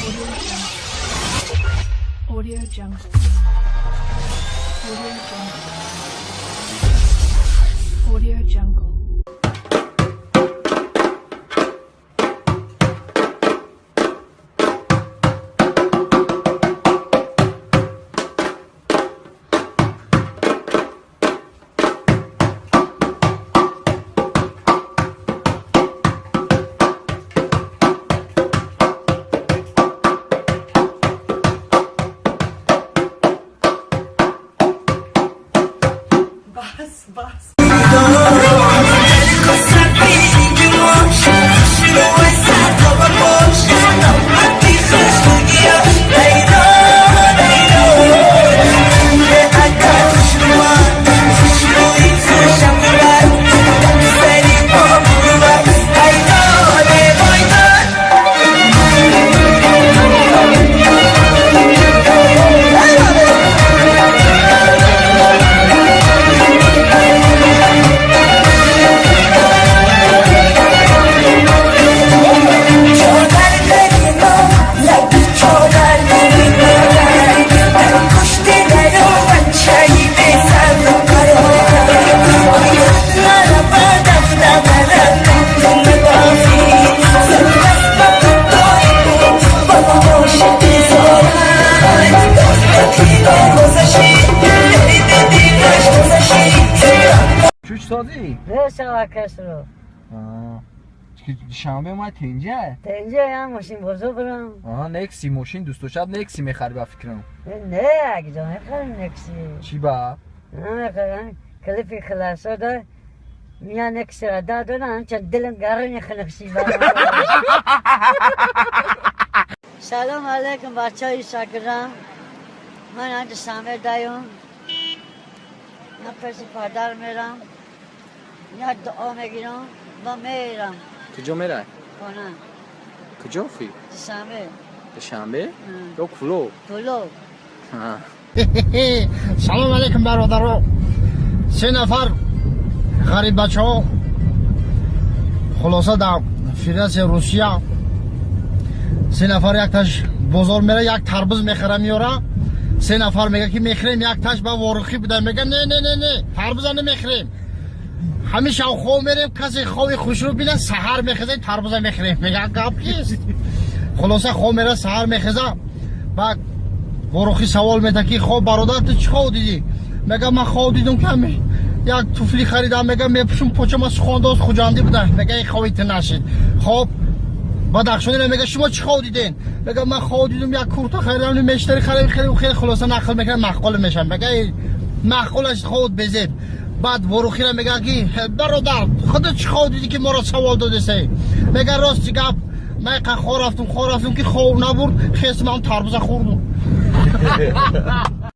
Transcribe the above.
Audio Jungle. Audio Jungle. Audio Jungle. Bas. چوش سازی؟ نه سوار کسرو شنبه اومد تنجه؟ تنجه هم ماشین بزرگ برم نکسی ماشین دوست شب نکسی میخری با فکرم نه اگه جا میخرم نکسی چی با؟ میخرم کلیپی خلاصه ده میان نکسی را دادن چند دلم گرم نکسی برم سلام علیکم بچه های شاگردم من از سامر دایم من پیش پدر میرم یا دعا میگیرم و میرم کجا میره؟ خانه کجا فی؟ سامر شنبه؟ یا کلو؟ کلو سلام علیکم برادرها 3 نفر غریب بچه ها خلاصه در فدراسیون روسیه 3 نفر یک تاش بازار میره یک تربوز میخره میاره 3 نفر میگه که میخریم یک تاش به وارخی بده میگه نه تربوز نمیخریم همیشه خواب میریم کسی خواب خوش رو بینه سحر میخزه تربوز میخریم میگه گپ کیست خلاصه خواب میره سحر میخزه بعد وارخی سوال میده که خواب برادر تو چی خواب دیدی میگه من خواب دیدم که یک توفلی خریدم میگه میپوشم پاچم از خوانداز خوجندی بوده میگه این خوابیت نشید خب بعد اخشونی میگه شما چی خواب دیدین میگه من خواب دیدم یک کورتا خریدم مشتری خیلی خلاصه نقل میکنه مخقول میشن میگه مخقولش خود بزید بعد وروخی را میگه که برادر خودت چی خواب دیدی که ما را سوال دادی میگه راست گپ من خور رفتم که خواب نبرد خیس من تربوز خوردم